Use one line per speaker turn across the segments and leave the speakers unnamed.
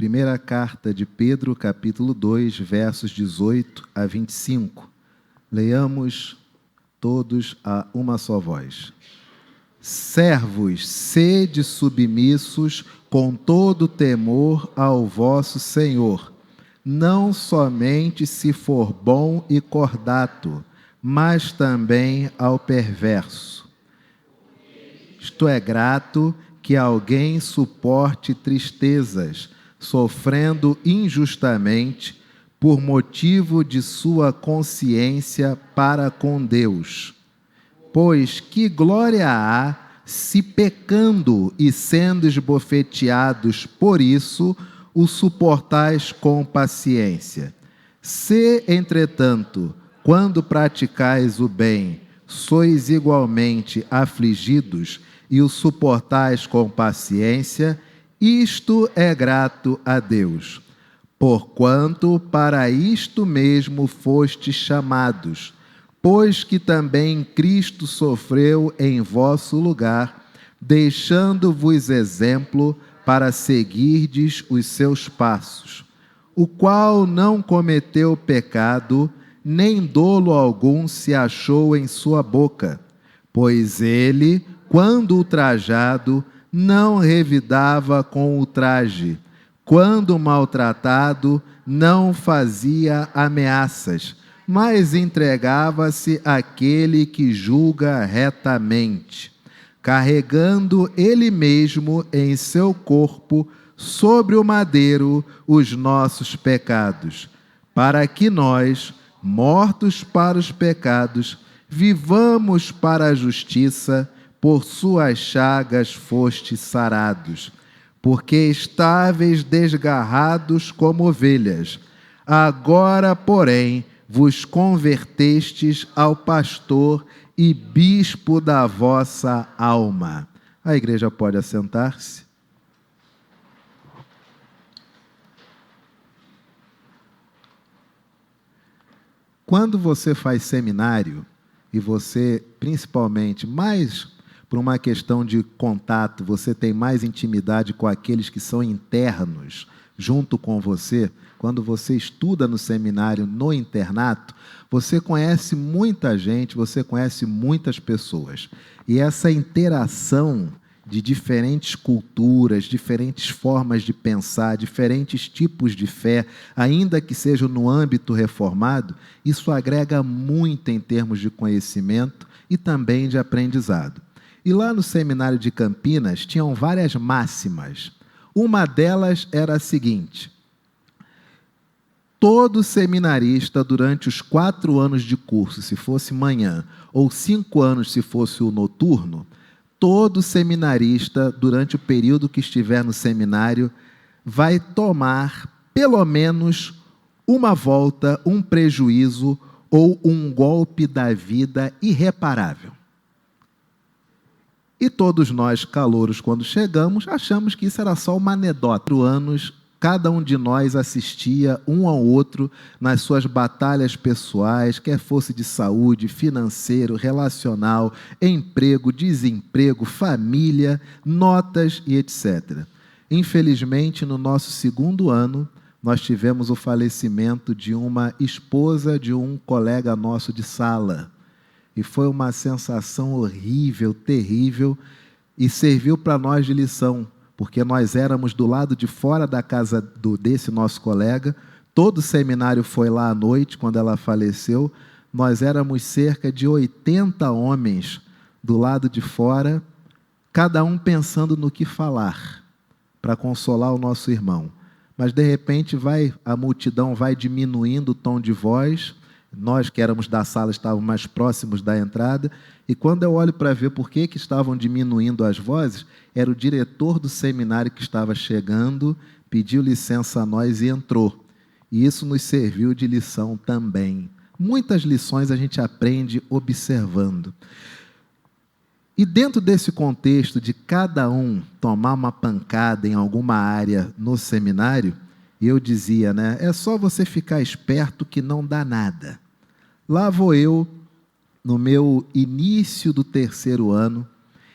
Primeira carta de Pedro, capítulo 2, versos 18 a 25. Leiamos todos a uma só voz. Servos, sede submissos com todo temor ao vosso Senhor, não somente se for bom e cordato, mas também ao perverso. Isto é grato que alguém suporte tristezas, sofrendo injustamente, por motivo de sua consciência para com Deus. Pois que glória há, se pecando e sendo esbofeteados por isso, o suportais com paciência. Se, entretanto, quando praticais o bem, sois igualmente afligidos e o suportais com paciência, isto é grato a Deus. Porquanto para isto mesmo fostes chamados, pois que também Cristo sofreu em vosso lugar, deixando-vos exemplo para seguirdes os seus passos, o qual não cometeu pecado, nem dolo algum se achou em sua boca, pois ele, quando ultrajado, não revidava com ultraje, quando maltratado, não fazia ameaças, mas entregava-se àquele que julga retamente, carregando ele mesmo em seu corpo sobre o madeiro os nossos pecados, para que nós, mortos para os pecados, vivamos para a justiça, por suas chagas fostes sarados, porque estáveis desgarrados como ovelhas, agora, porém, vos convertestes ao pastor e bispo da vossa alma. A igreja pode assentar-se. Quando você faz seminário, e você, principalmente, mais por uma questão de contato, você tem mais intimidade com aqueles que são internos junto com você, quando você estuda no seminário, no internato, você conhece muita gente, você conhece muitas pessoas. E essa interação de diferentes culturas, diferentes formas de pensar, diferentes tipos de fé, ainda que seja no âmbito reformado, isso agrega muito em termos de conhecimento e também de aprendizado. E lá no seminário de Campinas tinham várias máximas. Uma delas era a seguinte: todo seminarista, durante os 4 anos de curso, se fosse manhã, ou 5 anos, se fosse o noturno, todo seminarista, durante o período que estiver no seminário, vai tomar pelo menos uma volta, um prejuízo ou um golpe da vida irreparável. E todos nós, calouros, quando chegamos, achamos que isso era só uma anedota. 4 anos, cada um de nós assistia um ao outro nas suas batalhas pessoais, quer fosse de saúde, financeiro, relacional, emprego, desemprego, família, notas e etc. Infelizmente, no nosso 2º ano, nós tivemos o falecimento de uma esposa de um colega nosso de sala. E foi uma sensação horrível, terrível, e serviu para nós de lição, porque nós éramos do lado de fora da casa desse nosso colega, todo o seminário foi lá à noite, quando ela faleceu, nós éramos cerca de 80 homens do lado de fora, cada um pensando no que falar, para consolar o nosso irmão. Mas, de repente, a multidão vai diminuindo o tom de voz. Nós que éramos da sala estávamos mais próximos da entrada, e quando eu olho para ver por que estavam diminuindo as vozes, era o diretor do seminário que estava chegando, pediu licença a nós e entrou. E isso nos serviu de lição também. Muitas lições a gente aprende observando. E dentro desse contexto de cada um tomar uma pancada em alguma área no seminário, eu dizia, né, é só você ficar esperto que não dá nada. Lá vou eu, no meu início do 3º ano,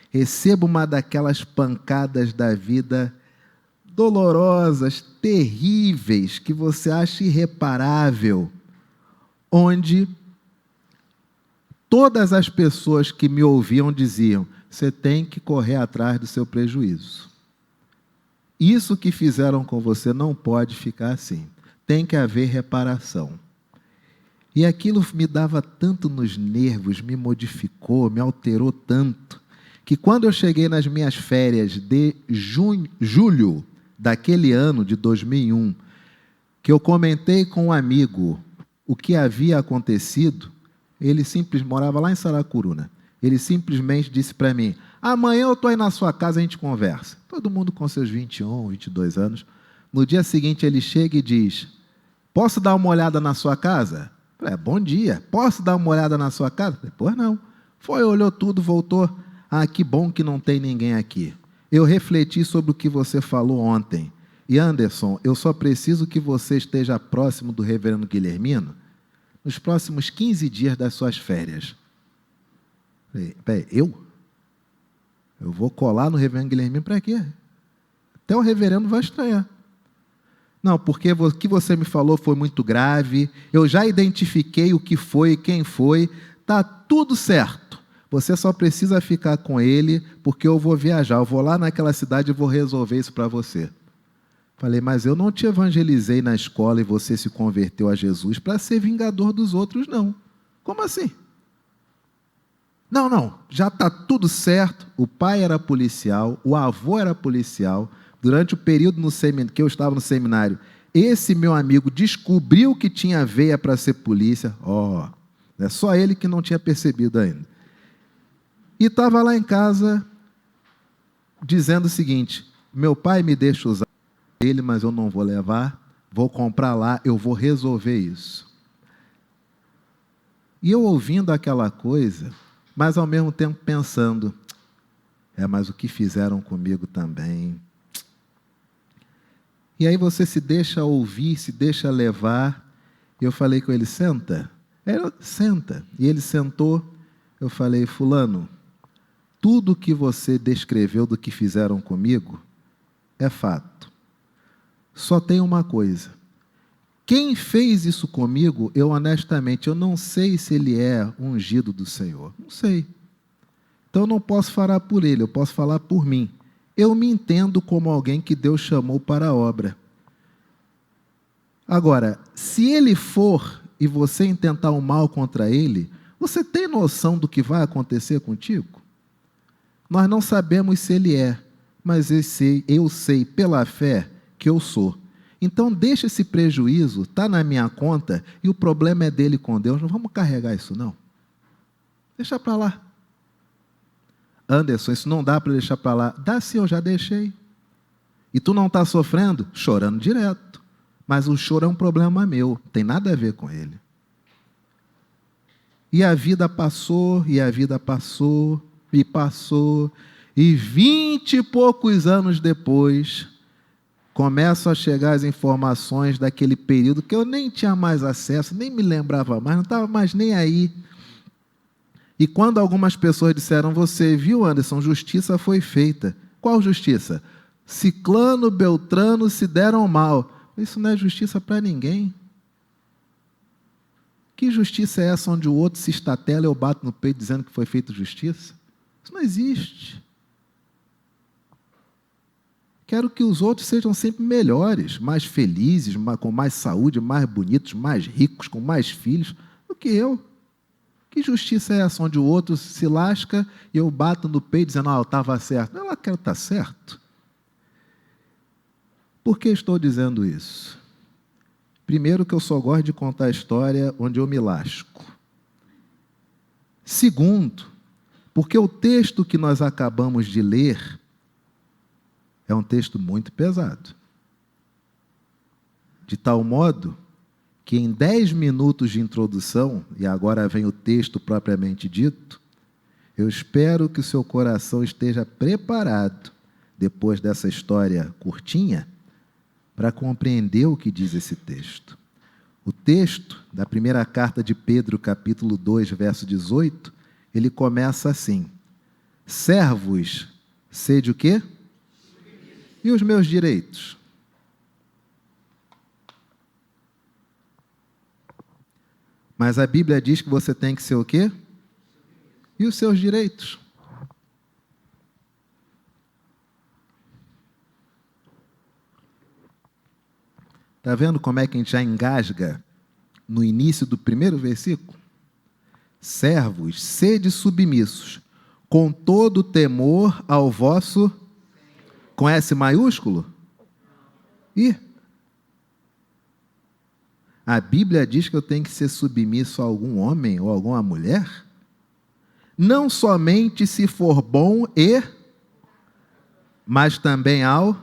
recebo uma daquelas pancadas da vida dolorosas, terríveis, que você acha irreparável, onde todas as pessoas que me ouviam diziam: você tem que correr atrás do seu prejuízo. Isso que fizeram com você não pode ficar assim. Tem que haver reparação. E aquilo me dava tanto nos nervos, me modificou, me alterou tanto, que quando eu cheguei nas minhas férias de julho daquele ano de 2001, que eu comentei com um amigo o que havia acontecido, ele simplesmente morava lá em Saracuruna. Ele simplesmente disse para mim: amanhã eu estou aí na sua casa, a gente conversa. Todo mundo com seus 21, 22 anos. No dia seguinte ele chega e diz: posso dar uma olhada na sua casa? Eu falei: bom dia, posso dar uma olhada na sua casa? Depois não. Foi, olhou tudo, voltou. Ah, que bom que não tem ninguém aqui. Eu refleti sobre o que você falou ontem. E Anderson, eu só preciso que você esteja próximo do reverendo Guilhermino nos próximos 15 dias das suas férias. Falei: eu? Eu vou colar no reverendo Guilhermino para quê? Até o reverendo vai estranhar. Não, porque o que você me falou foi muito grave, eu já identifiquei o que foi, quem foi, está tudo certo. Você só precisa ficar com ele, porque eu vou viajar, eu vou lá naquela cidade e vou resolver isso para você. Falei: mas eu não te evangelizei na escola e você se converteu a Jesus para ser vingador dos outros, não. Como assim? Não, já está tudo certo. O pai era policial, o avô era policial. Durante o período que eu estava no seminário, esse meu amigo descobriu que tinha veia para ser polícia. É só ele que não tinha percebido ainda. E estava lá em casa dizendo o seguinte: meu pai me deixa usar ele, mas eu não vou levar, vou comprar lá, eu vou resolver isso. E eu ouvindo aquela coisa, mas ao mesmo tempo pensando: mas o que fizeram comigo também. E aí você se deixa ouvir, se deixa levar. E eu falei com ele: senta. Senta. E ele sentou. Eu falei: fulano, tudo que você descreveu do que fizeram comigo é fato. Só tem uma coisa: quem fez isso comigo, eu honestamente, eu não sei se ele é ungido do Senhor. Não sei. Então eu não posso falar por ele, eu posso falar por mim. Eu me entendo como alguém que Deus chamou para a obra. Agora, se ele for e você intentar o mal contra ele, você tem noção do que vai acontecer contigo? Nós não sabemos se ele é, mas eu sei pela fé que eu sou. Então deixa esse prejuízo, está na minha conta, e o problema é dele com Deus. Não vamos carregar isso não. Deixa para lá. Anderson, isso não dá para deixar para lá. Dá sim, eu já deixei. E tu não está sofrendo? Chorando direto. Mas o choro é um problema meu, não tem nada a ver com ele. E a vida passou, e a vida passou, e passou, e 20 e poucos anos depois, começam a chegar as informações daquele período que eu nem tinha mais acesso, nem me lembrava mais, não estava mais nem aí. E quando algumas pessoas disseram: você viu, Anderson, justiça foi feita. Qual justiça? Ciclano, Beltrano se deram mal. Isso não é justiça para ninguém. Que justiça é essa onde o outro se estatela e eu bato no peito dizendo que foi feita justiça? Isso não existe. Quero que os outros sejam sempre melhores, mais felizes, com mais saúde, mais bonitos, mais ricos, com mais filhos do que eu. Que justiça é essa onde o outro se lasca e eu bato no peito dizendo: eu estava certo? Eu quero estar certo. Por que estou dizendo isso? Primeiro, que eu só gosto de contar a história onde eu me lasco. Segundo, porque o texto que nós acabamos de ler é um texto muito pesado. De tal modo que em 10 minutos de introdução, e agora vem o texto propriamente dito, eu espero que o seu coração esteja preparado, depois dessa história curtinha, para compreender o que diz esse texto. O texto da primeira carta de Pedro, capítulo 2, verso 18, ele começa assim: servos, sede o quê? E os meus direitos? Mas a Bíblia diz que você tem que ser o quê? E os seus direitos? Está vendo como é que a gente já engasga no início do primeiro versículo? Servos, sede submissos, com todo temor ao vosso... Com S maiúsculo? A Bíblia diz que eu tenho que ser submisso a algum homem ou alguma mulher? Não somente se for bom mas também ao...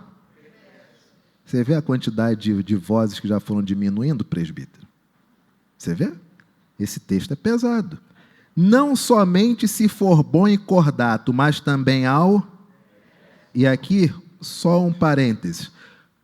Você vê a quantidade de vozes que já foram diminuindo, presbítero? Você vê? Esse texto é pesado. Não somente se for bom e cordato, mas também ao... E aqui, só um parêntese.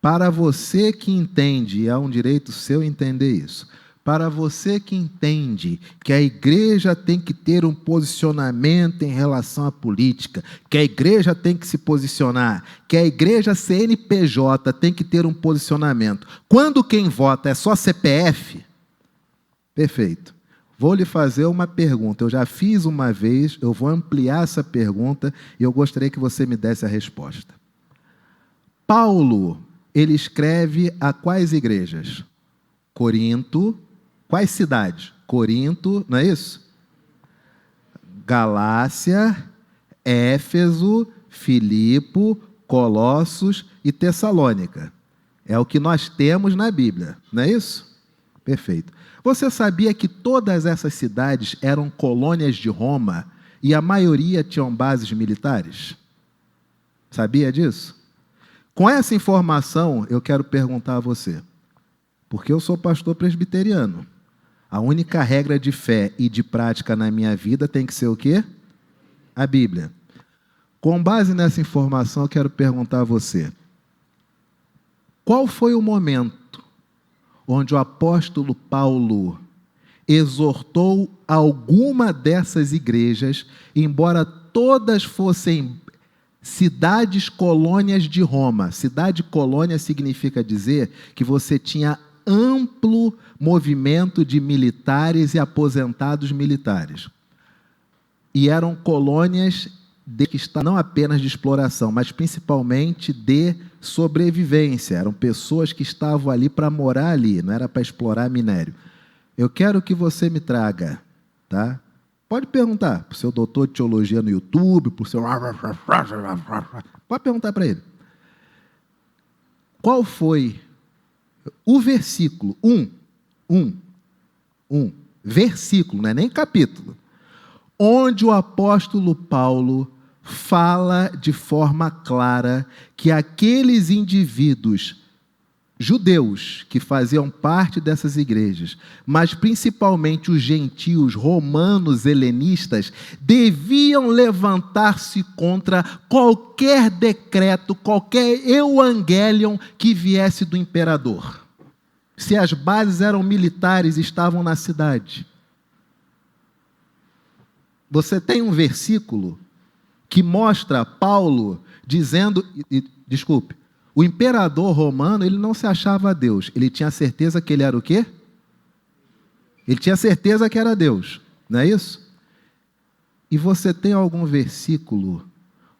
Para você que entende, e é um direito seu entender isso, para você que entende que a igreja tem que ter um posicionamento em relação à política, que a igreja tem que se posicionar, que a igreja CNPJ tem que ter um posicionamento. Quando quem vota é só CPF, perfeito. Vou lhe fazer uma pergunta. Eu já fiz uma vez, eu vou ampliar essa pergunta e eu gostaria que você me desse a resposta. Paulo, ele escreve a quais igrejas? Corinto. Quais cidades? Corinto, não é isso? Galácia, Éfeso, Filipo, Colossos e Tessalônica. É o que nós temos na Bíblia, não é isso? Perfeito. Você sabia que todas essas cidades eram colônias de Roma e a maioria tinham bases militares? Sabia disso? Com essa informação, eu quero perguntar a você, porque eu sou pastor presbiteriano. A única regra de fé e de prática na minha vida tem que ser o quê? A Bíblia. Com base nessa informação, eu quero perguntar a você, qual foi o momento onde o apóstolo Paulo exortou alguma dessas igrejas, embora todas fossem cidades colônias de Roma? Cidade colônia significa dizer que você tinha amplo movimento de militares e aposentados militares. E eram colônias não apenas de exploração, mas principalmente de sobrevivência. Eram pessoas que estavam ali para morar ali, não era para explorar minério. Eu quero que você me traga, tá? Pode perguntar para o seu doutor de teologia no YouTube, para o seu... Pode perguntar para ele. Qual foi o versículo, versículo, não é nem capítulo, onde o apóstolo Paulo fala de forma clara que aqueles indivíduos judeus que faziam parte dessas igrejas, mas principalmente os gentios, romanos, helenistas, deviam levantar-se contra qualquer decreto, qualquer evangelion que viesse do imperador. Se as bases eram militares, estavam na cidade. Você tem um versículo que mostra Paulo dizendo, desculpe, o imperador romano, ele não se achava Deus, ele tinha certeza que ele era o quê? Ele tinha certeza que era Deus, não é isso? E você tem algum versículo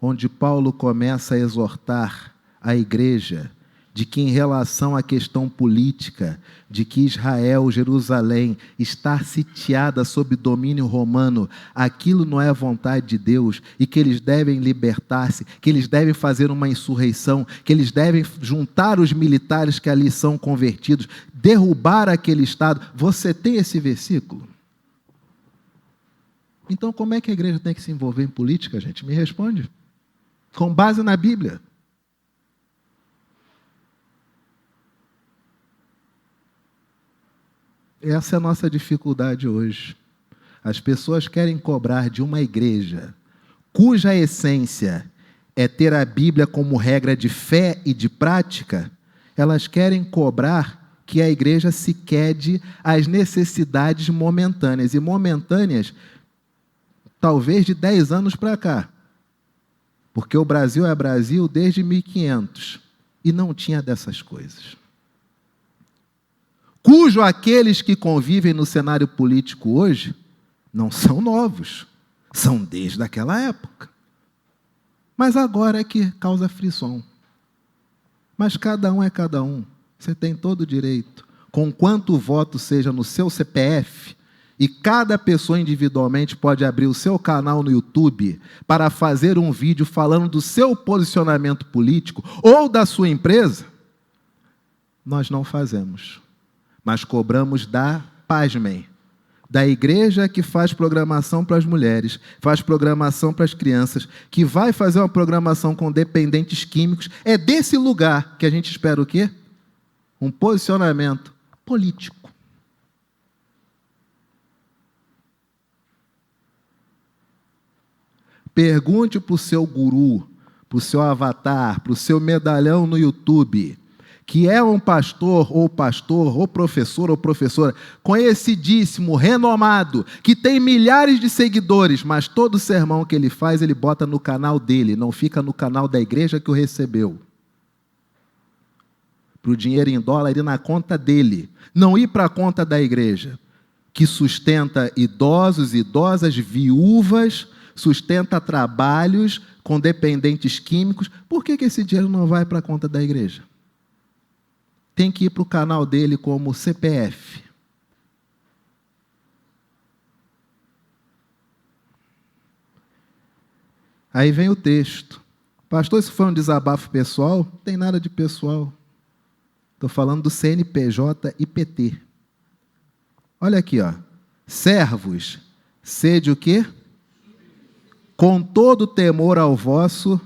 onde Paulo começa a exortar a igreja de que em relação à questão política, de que Israel, Jerusalém, está sitiada sob domínio romano, aquilo não é a vontade de Deus, e que eles devem libertar-se, que eles devem fazer uma insurreição, que eles devem juntar os militares que ali são convertidos, derrubar aquele Estado. Você tem esse versículo? Então, como é que a igreja tem que se envolver em política, gente? Me responde. Com base na Bíblia. Essa é a nossa dificuldade hoje. As pessoas querem cobrar de uma igreja cuja essência é ter a Bíblia como regra de fé e de prática, elas querem cobrar que a igreja se quede às necessidades momentâneas. E momentâneas, talvez de 10 anos para cá. Porque o Brasil é Brasil desde 1500. e não tinha dessas coisas. Cujo aqueles que convivem no cenário político hoje não são novos, são desde aquela época. Mas agora é que causa frição. Mas cada um é cada um, você tem todo o direito, conquanto o voto seja no seu CPF, e cada pessoa individualmente pode abrir o seu canal no YouTube para fazer um vídeo falando do seu posicionamento político ou da sua empresa, nós não fazemos. Mas cobramos pasmem, da igreja que faz programação para as mulheres, faz programação para as crianças, que vai fazer uma programação com dependentes químicos. É desse lugar que a gente espera o quê? Um posicionamento político. Pergunte para o seu guru, para o seu avatar, para o seu medalhão no YouTube, que é um pastor, ou professor, ou professora, conhecidíssimo, renomado, que tem milhares de seguidores, mas todo sermão que ele faz, ele bota no canal dele, não fica no canal da igreja que o recebeu. Para o dinheiro em dólar ir na conta dele, não ir para a conta da igreja, que sustenta idosos, idosas, viúvas, sustenta trabalhos com dependentes químicos. Por que esse dinheiro não vai para a conta da igreja? Tem que ir para o canal dele como CPF. Aí vem o texto. Pastor, isso foi um desabafo pessoal? Não tem nada de pessoal. Estou falando do CNPJ e PT. Olha aqui, ó. Servos, sede o quê? Com todo temor ao vosso...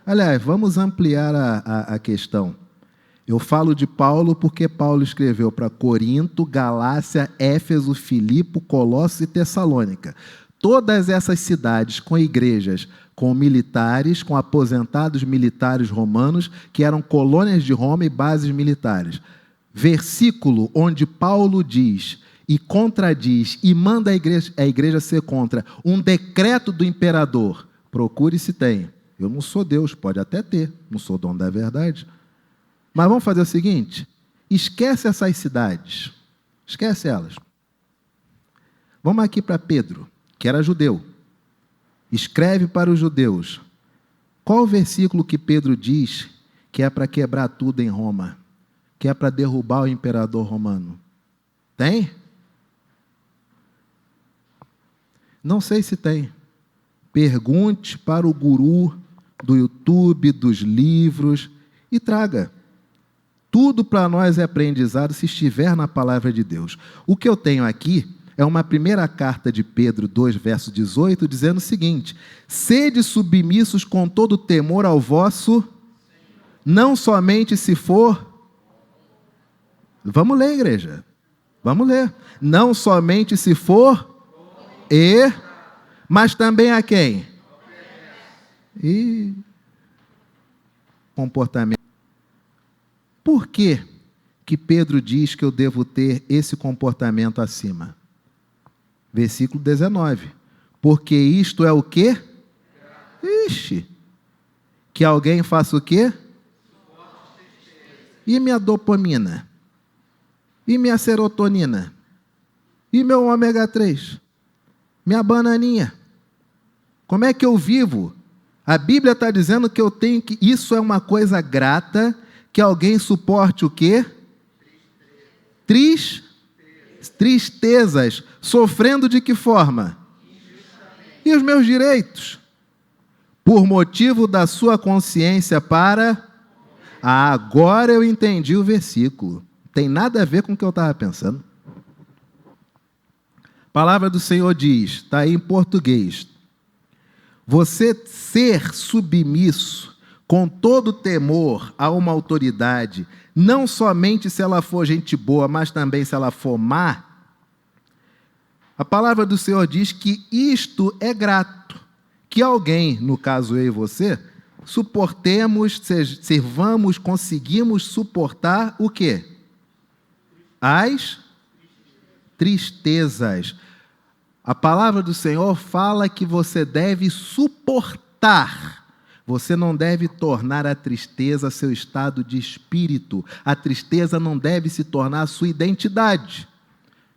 Aliás, vamos ampliar a questão. Eu falo de Paulo porque Paulo escreveu para Corinto, Galácia, Éfeso, Filipe, Colossos e Tessalônica. Todas essas cidades com igrejas, com militares, com aposentados militares romanos, que eram colônias de Roma e bases militares. Versículo onde Paulo diz e contradiz e manda a igreja ser contra um decreto do imperador. Procure se tem. Eu não sou Deus, pode até ter, não sou dono da verdade. Mas vamos fazer o seguinte, esquece essas cidades, esquece elas. Vamos aqui para Pedro, que era judeu. Escreve para os judeus. Qual o versículo que Pedro diz que é para quebrar tudo em Roma? Que é para derrubar o imperador romano? Tem? Não sei se tem. Pergunte para o guru do YouTube, dos livros, e traga. Tudo para nós é aprendizado se estiver na palavra de Deus. O que eu tenho aqui é uma primeira carta de Pedro 2, verso 18, dizendo o seguinte: sede submissos com todo temor ao vosso, não somente se for... Vamos ler, igreja. Vamos ler. Não somente se for mas também a quem? E comportamento. Por que Pedro diz que eu devo ter esse comportamento acima? Versículo 19. Porque isto é o quê? Ixi. Que alguém faça o quê? E minha dopamina? E minha serotonina? E meu ômega 3? Minha bananinha? Como é que eu vivo? A Bíblia está dizendo que eu tenho que... Isso é uma coisa grata, que alguém suporte o quê? Tristezas. Sofrendo de que forma? E os meus direitos? Por motivo da sua consciência para... agora eu entendi o versículo. Não tem nada a ver com o que eu estava pensando. A palavra do Senhor diz, está aí em português: você ser submisso com todo temor a uma autoridade, não somente se ela for gente boa, mas também se ela for má. A palavra do Senhor diz que isto é grato, que alguém, no caso eu e você, suportemos, servamos, conseguimos suportar o quê? As tristezas. A palavra do Senhor fala que você deve suportar. Você não deve tornar a tristeza seu estado de espírito. A tristeza não deve se tornar a sua identidade.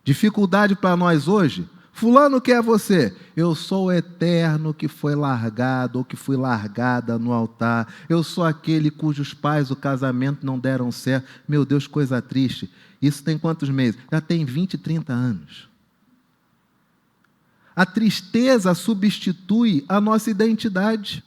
Dificuldade para nós hoje? Fulano quer você. Eu sou o eterno que foi largado ou que fui largada no altar. Eu sou aquele cujos pais o casamento não deram certo. Meu Deus, coisa triste. Isso tem quantos meses? Já tem 20, 30 anos. A tristeza substitui a nossa identidade.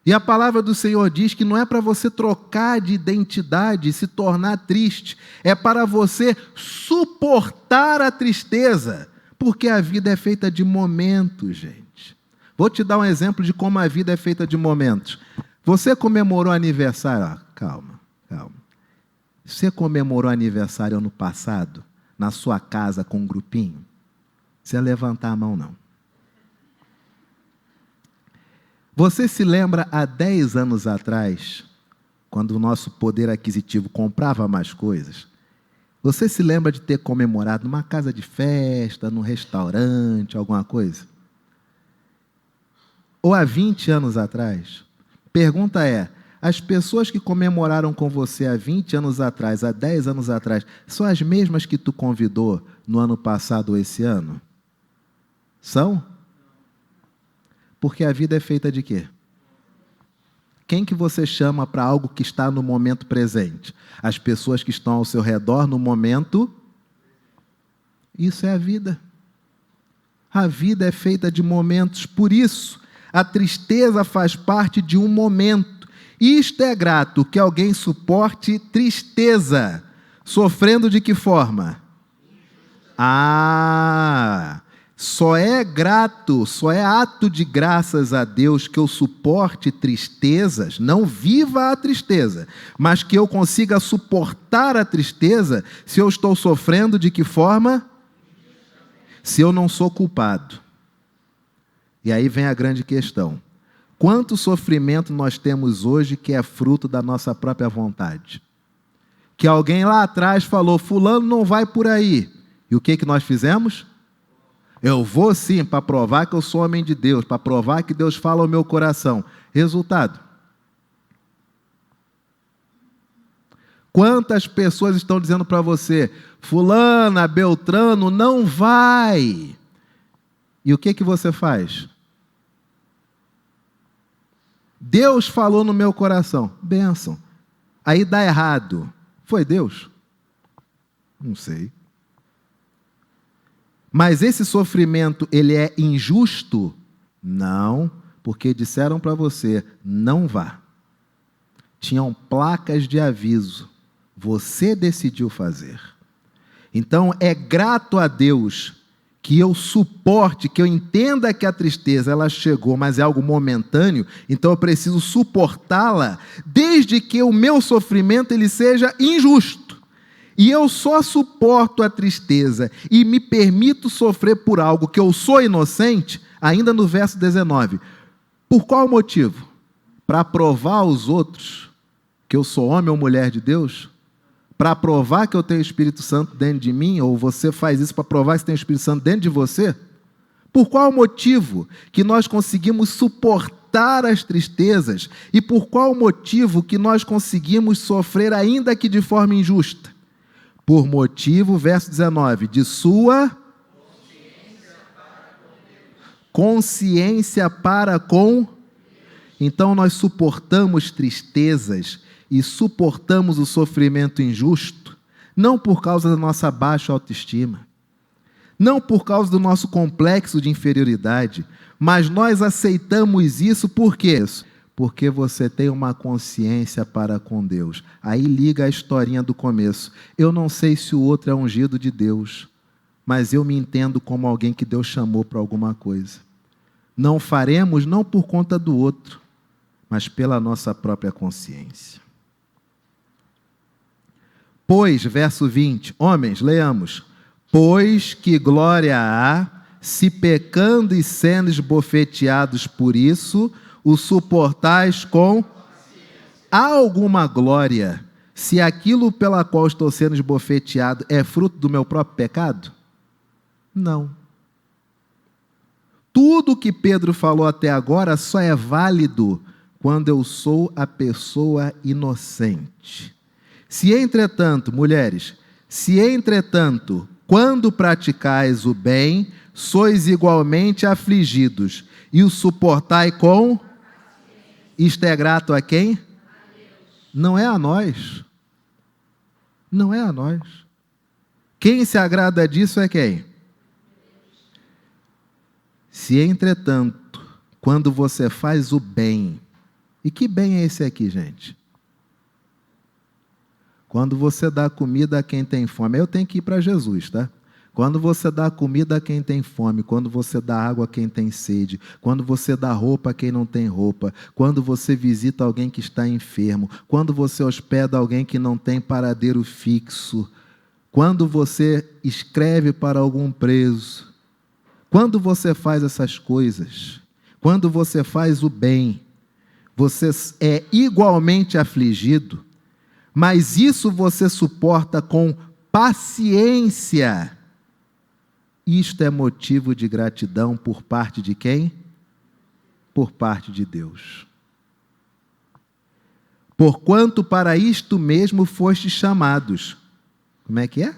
E a palavra do Senhor diz que não é para você trocar de identidade e se tornar triste, é para você suportar a tristeza, porque a vida é feita de momentos, gente. Vou te dar um exemplo de como a vida é feita de momentos. Você comemorou aniversário? Calma. Você comemorou aniversário ano passado, na sua casa com um grupinho? Você ia levantar a mão, não. Você se lembra há 10 anos atrás, quando o nosso poder aquisitivo comprava mais coisas? Você se lembra de ter comemorado numa casa de festa, num restaurante, alguma coisa? Ou há 20 anos atrás? Pergunta é, as pessoas que comemoraram com você há 20 anos atrás, há 10 anos atrás, são as mesmas que tu convidou no ano passado ou esse ano? São? Porque a vida é feita de quê? Quem que você chama para algo que está no momento presente? As pessoas que estão ao seu redor no momento. Isso é a vida. A vida é feita de momentos. Por isso, a tristeza faz parte de um momento. Isto é grato, que alguém suporte tristeza. Sofrendo de que forma? Só é grato, só é ato de graças a Deus que eu suporte tristezas, não viva a tristeza, mas que eu consiga suportar a tristeza se eu estou sofrendo de que forma? Se eu não sou culpado. E aí vem a grande questão. Quanto sofrimento nós temos hoje que é fruto da nossa própria vontade? Que alguém lá atrás falou, fulano não vai por aí. E o que nós fizemos? Eu vou sim, para provar que eu sou homem de Deus, para provar que Deus fala ao meu coração. Resultado? Quantas pessoas estão dizendo para você, fulana, beltrano, não vai. E o que você faz? Deus falou no meu coração, bênção. Aí dá errado. Foi Deus? Não sei. Mas esse sofrimento, ele é injusto? Não, porque disseram para você, não vá. Tinham placas de aviso. Você decidiu fazer. Então, é grato a Deus que eu suporte, que eu entenda que a tristeza, ela chegou, mas é algo momentâneo, então eu preciso suportá-la, desde que o meu sofrimento, ele seja injusto. E eu só suporto a tristeza e me permito sofrer por algo que eu sou inocente, ainda no verso 19. Por qual motivo? Para provar aos outros que eu sou homem ou mulher de Deus? Para provar que eu tenho o Espírito Santo dentro de mim? Ou você faz isso para provar que tem o Espírito Santo dentro de você? Por qual motivo que nós conseguimos suportar as tristezas? E por qual motivo que nós conseguimos sofrer ainda que de forma injusta? Por motivo, verso 19, de sua consciência para com. Então nós suportamos tristezas e suportamos o sofrimento injusto, não por causa da nossa baixa autoestima, não por causa do nosso complexo de inferioridade, mas nós aceitamos isso por quê? Porque você tem uma consciência para com Deus. Aí liga a historinha do começo. Eu não sei se o outro é ungido de Deus, mas eu me entendo como alguém que Deus chamou para alguma coisa. Não faremos não por conta do outro, mas pela nossa própria consciência. Pois, verso 20, homens, leamos. Pois que glória há, se pecando e sendo esbofeteados por isso, o suportais com... Há alguma glória se aquilo pela qual estou sendo esbofeteado é fruto do meu próprio pecado? Não. Tudo que Pedro falou até agora só é válido quando eu sou a pessoa inocente. Se entretanto, mulheres, quando praticais o bem, sois igualmente afligidos, e o suportai com... Isto é grato a quem? Não é a nós. Não é a nós. Quem se agrada disso é quem? Se, entretanto, quando você faz o bem, e que bem é esse aqui, gente? Quando você dá comida a quem tem fome, eu tenho que ir para Jesus, tá? Quando você dá comida a quem tem fome, quando você dá água a quem tem sede, quando você dá roupa a quem não tem roupa, quando você visita alguém que está enfermo, quando você hospeda alguém que não tem paradeiro fixo, quando você escreve para algum preso, quando você faz essas coisas, quando você faz o bem, você é igualmente afligido, mas isso você suporta com paciência. Isto é motivo de gratidão por parte de quem? Por parte de Deus. Porquanto para isto mesmo fostes chamados. Como é que é?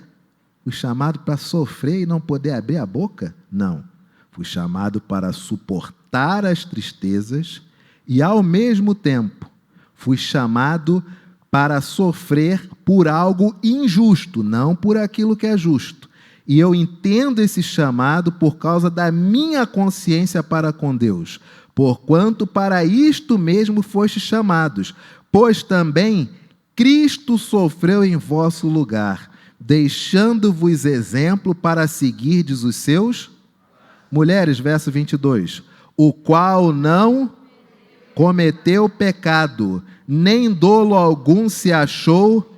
Fui chamado para sofrer e não poder abrir a boca? Não. Fui chamado para suportar as tristezas e, ao mesmo tempo, fui chamado para sofrer por algo injusto, não por aquilo que é justo. E eu entendo esse chamado por causa da minha consciência para com Deus. Porquanto para isto mesmo fostes chamados, pois também Cristo sofreu em vosso lugar, deixando-vos exemplo para seguirdes os seus... Mulheres, verso 22. O qual não cometeu pecado, nem dolo algum se achou...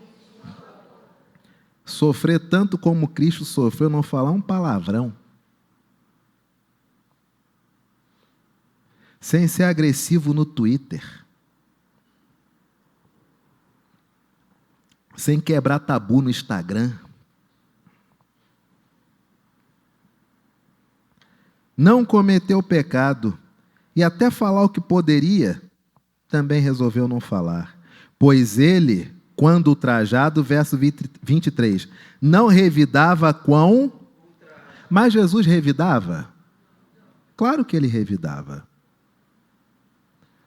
Sofrer tanto como Cristo sofreu, não falar um palavrão. Sem ser agressivo no Twitter. Sem quebrar tabu no Instagram. Não cometeu pecado. E até falar o que poderia, também resolveu não falar. Pois ele... Quando ultrajado, verso 23, não revidava com... Mas Jesus revidava? Claro que ele revidava.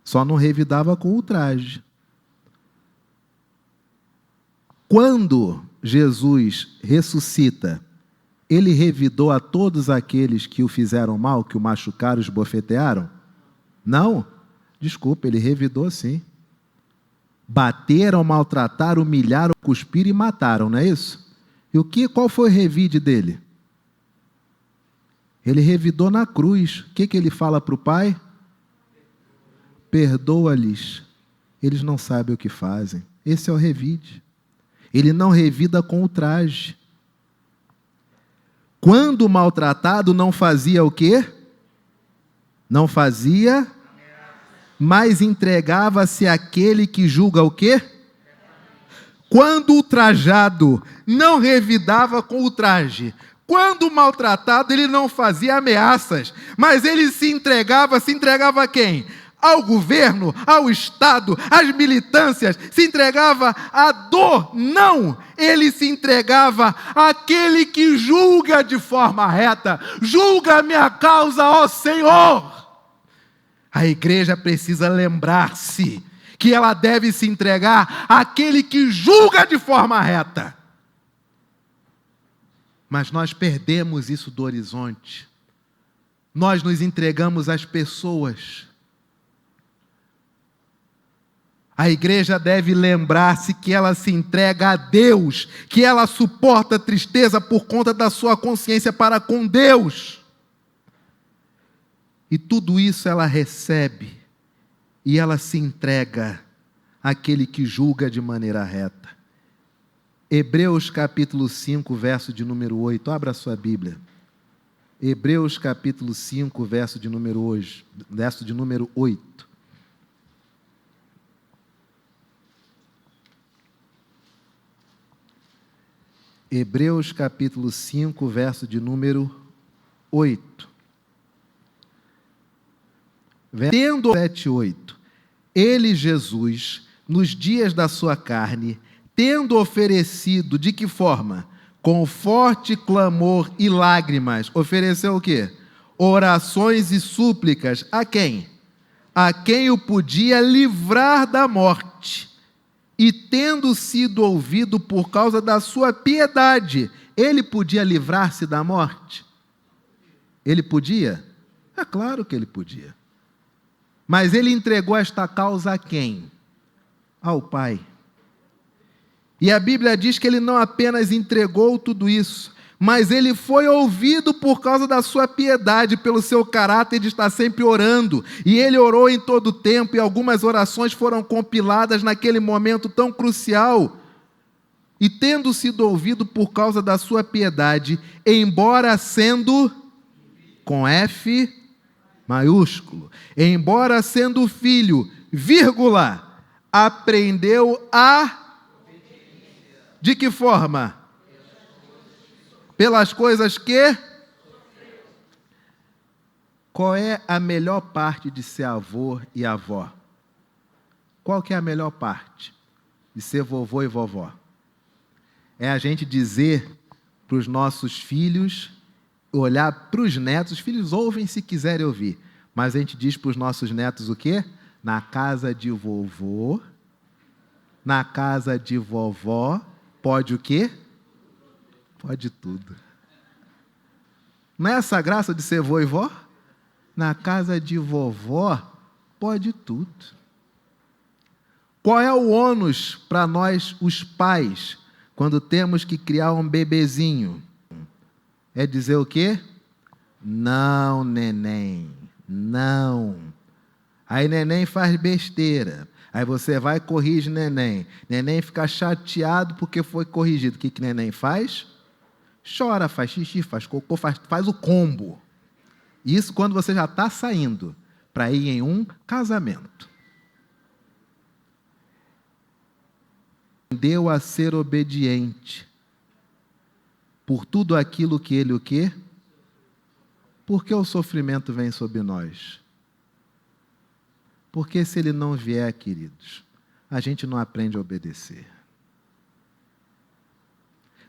Só não revidava com ultraje. Quando Jesus ressuscita, ele revidou a todos aqueles que o fizeram mal, que o machucaram, os bofetearam? Não? Desculpa, ele revidou sim. Bateram, maltrataram, humilharam, cuspiram e mataram, não é isso? E qual foi o revide dele? Ele revidou na cruz. O que ele fala para o Pai? Perdoa-lhes. Eles não sabem o que fazem. Esse é o revide. Ele não revida com ultraje. Quando maltratado, não fazia o quê? Não fazia... mas entregava-se àquele que julga o quê? Quando ultrajado, não revidava com ultraje. Quando maltratado, ele não fazia ameaças, mas ele se entregava a quem? Ao governo, ao Estado, às militâncias, se entregava à dor. Não, ele se entregava àquele que julga de forma reta. Julga a minha causa, ó Senhor. A igreja precisa lembrar-se que ela deve se entregar àquele que julga de forma reta. Mas nós perdemos isso do horizonte. Nós nos entregamos às pessoas. A igreja deve lembrar-se que ela se entrega a Deus, que ela suporta a tristeza por conta da sua consciência para com Deus. E tudo isso ela recebe e ela se entrega àquele que julga de maneira reta. Hebreus capítulo 5, verso de número 8. Abra a sua Bíblia. Hebreus capítulo 5, verso de número 8. Hebreus capítulo 5, verso de número 8. Tendo 7:8, ele, Jesus, nos dias da sua carne, tendo oferecido, de que forma? Com forte clamor e lágrimas, ofereceu o quê? Orações e súplicas a quem? A quem o podia livrar da morte. E tendo sido ouvido por causa da sua piedade, ele podia livrar-se da morte? Ele podia? É claro que ele podia. Mas ele entregou esta causa a quem? Ao Pai. E a Bíblia diz que ele não apenas entregou tudo isso, mas ele foi ouvido por causa da sua piedade, pelo seu caráter de estar sempre orando. E ele orou em todo o tempo, e algumas orações foram compiladas naquele momento tão crucial. E tendo sido ouvido por causa da sua piedade, embora sendo com F maiúsculo, embora sendo filho, vírgula, aprendeu a... De que forma? Pelas coisas que... Qual é a melhor parte de ser avô e avó? Qual que é a melhor parte de ser vovô e vovó? É a gente dizer para os nossos filhos, olhar para os netos, os filhos ouvem se quiserem ouvir, mas a gente diz para os nossos netos o quê? Na casa de vovô, na casa de vovó, pode o quê? Pode tudo. Não é essa a graça de ser vô e vó? Na casa de vovó, pode tudo. Qual é o ônus para nós, os pais, quando temos que criar um bebezinho? É dizer o quê? Não, neném, não. Aí neném faz besteira. Aí você vai e corrige neném. Neném fica chateado porque foi corrigido. O que neném faz? Chora, faz xixi, faz cocô, faz o combo. Isso quando você já está saindo para ir em um casamento. Deu a ser obediente por tudo aquilo que ele o quê? Porque o sofrimento vem sobre nós. Porque se ele não vier, queridos, a gente não aprende a obedecer.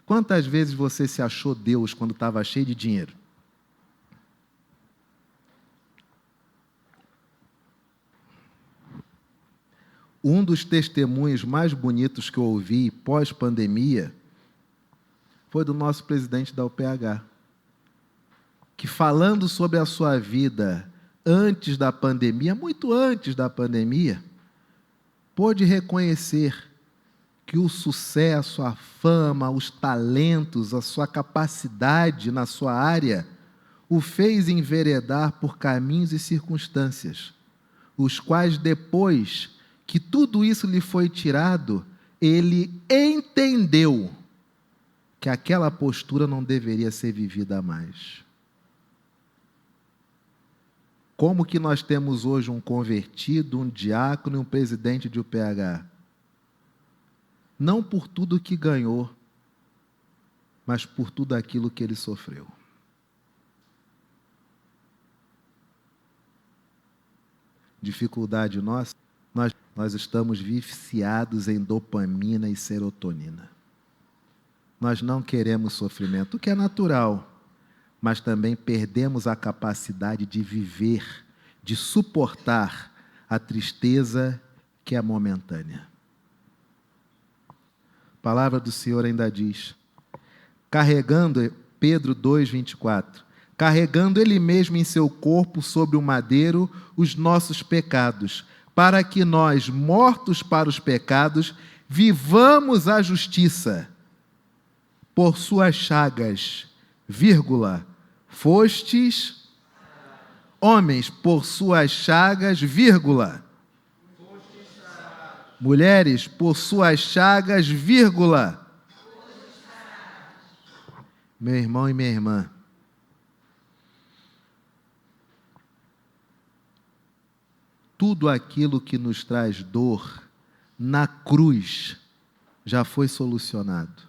Quantas vezes você se achou Deus quando estava cheio de dinheiro? Um dos testemunhos mais bonitos que eu ouvi pós-pandemia foi do nosso presidente da UPH, que falando sobre a sua vida antes da pandemia, muito antes da pandemia, pôde reconhecer que o sucesso, a fama, os talentos, a sua capacidade na sua área o fez enveredar por caminhos e circunstâncias, os quais depois que tudo isso lhe foi tirado, ele entendeu que aquela postura não deveria ser vivida mais. Como que nós temos hoje um convertido, um diácono e um presidente de UPH? Não por tudo que ganhou, mas por tudo aquilo que ele sofreu. Dificuldade nossa? Nós estamos viciados em dopamina e serotonina. Nós não queremos sofrimento, o que é natural, mas também perdemos a capacidade de viver, de suportar a tristeza que é momentânea. A palavra do Senhor ainda diz, carregando, Pedro 2:24, carregando Ele mesmo em seu corpo sobre o madeiro os nossos pecados, para que nós, mortos para os pecados, vivamos a justiça. Por suas chagas, vírgula, fostes, homens, por suas chagas, vírgula, mulheres, por suas chagas, vírgula. Meu irmão e minha irmã, tudo aquilo que nos traz dor, na cruz, já foi solucionado.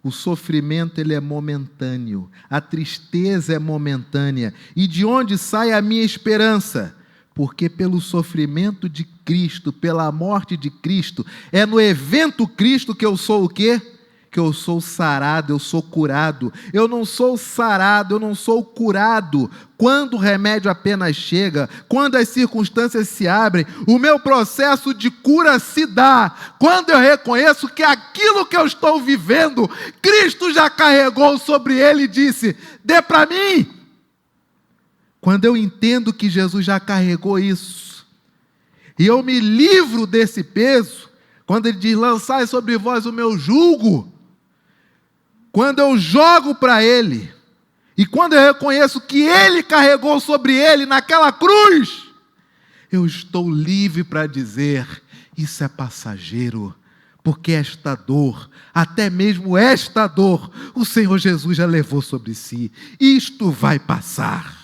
O sofrimento ele é momentâneo, a tristeza é momentânea. E de onde sai a minha esperança? Porque pelo sofrimento de Cristo, pela morte de Cristo, é no evento Cristo que eu sou o quê? Que eu sou sarado, eu sou curado. Eu não sou sarado, eu não sou curado quando o remédio apenas chega, quando as circunstâncias se abrem. O meu processo de cura se dá quando eu reconheço que aquilo que eu estou vivendo, Cristo já carregou sobre ele e disse: dê para mim. Quando eu entendo que Jesus já carregou isso, e eu me livro desse peso, quando ele diz: lançai sobre vós o meu jugo, quando eu jogo para ele, e quando eu reconheço que ele carregou sobre ele naquela cruz, eu estou livre para dizer: isso é passageiro, porque esta dor, até mesmo esta dor, o Senhor Jesus já levou sobre si, isto vai passar.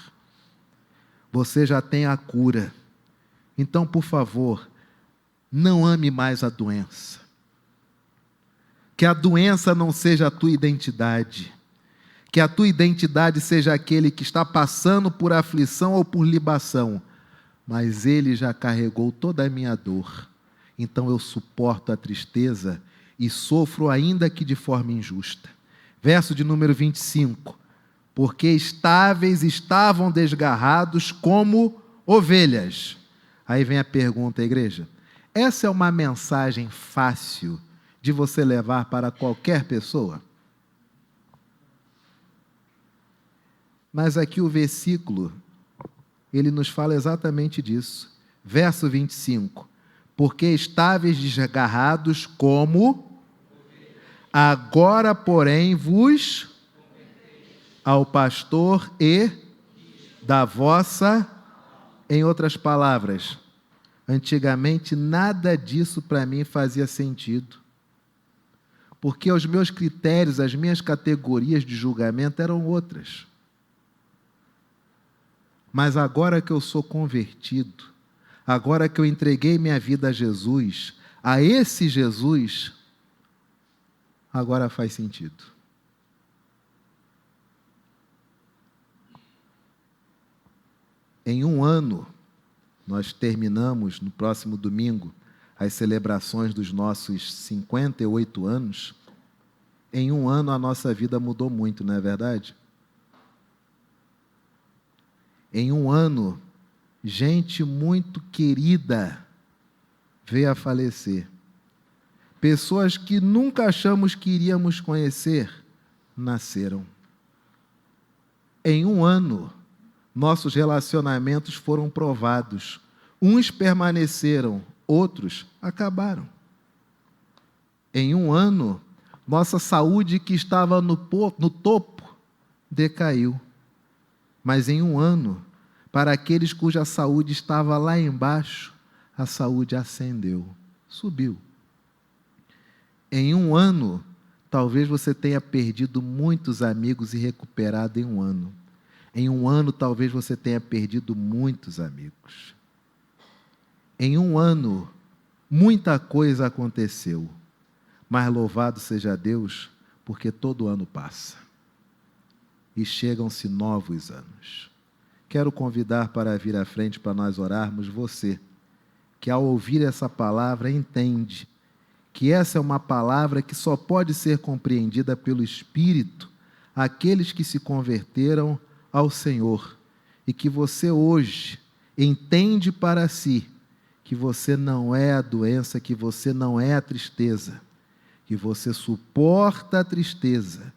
Você já tem a cura, então, por favor, não ame mais a doença. Que a doença não seja a tua identidade. Que a tua identidade seja aquele que está passando por aflição ou por libação. Mas ele já carregou toda a minha dor. Então eu suporto a tristeza e sofro ainda que de forma injusta. Verso de número 25. Porque estáveis estavam desgarrados como ovelhas. Aí vem a pergunta, igreja. Essa é uma mensagem fácil de você levar para qualquer pessoa? Mas aqui o versículo, ele nos fala exatamente disso. Verso 25. Porque estáveis desgarrados como, agora, porém, vos ao pastor e da vossa, em outras palavras, antigamente nada disso para mim fazia sentido. Porque os meus critérios, as minhas categorias de julgamento eram outras. Mas agora que eu sou convertido, agora que eu entreguei minha vida a Jesus, a esse Jesus, agora faz sentido. Em um ano, nós terminamos, no próximo domingo, as celebrações dos nossos 58 anos. Em um ano a nossa vida mudou muito, não é verdade? Em um ano, gente muito querida veio a falecer. Pessoas que nunca achamos que iríamos conhecer, nasceram. Em um ano, nossos relacionamentos foram provados. Uns permaneceram, outros acabaram. Em um ano, nossa saúde que estava no topo decaiu. Mas em um ano, para aqueles cuja saúde estava lá embaixo, a saúde ascendeu, subiu. Em um ano, talvez você tenha perdido muitos amigos e recuperado em um ano. Em um ano, talvez você tenha perdido muitos amigos. Em um ano, muita coisa aconteceu, mas louvado seja Deus, porque todo ano passa e chegam-se novos anos. Quero convidar para vir à frente para nós orarmos você, que ao ouvir essa palavra entende que essa é uma palavra que só pode ser compreendida pelo Espírito, aqueles que se converteram ao Senhor, e que você hoje entende para si que você não é a doença, que você não é a tristeza, que você suporta a tristeza,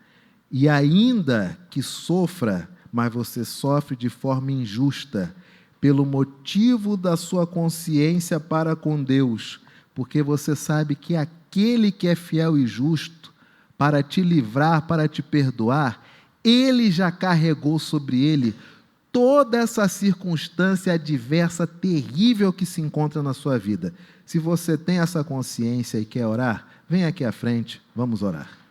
e ainda que sofra, mas você sofre de forma injusta, pelo motivo da sua consciência para com Deus, porque você sabe que aquele que é fiel e justo, para te livrar, para te perdoar, ele já carregou sobre ele toda essa circunstância adversa, terrível que se encontra na sua vida. Se você tem essa consciência e quer orar, vem aqui à frente, vamos orar.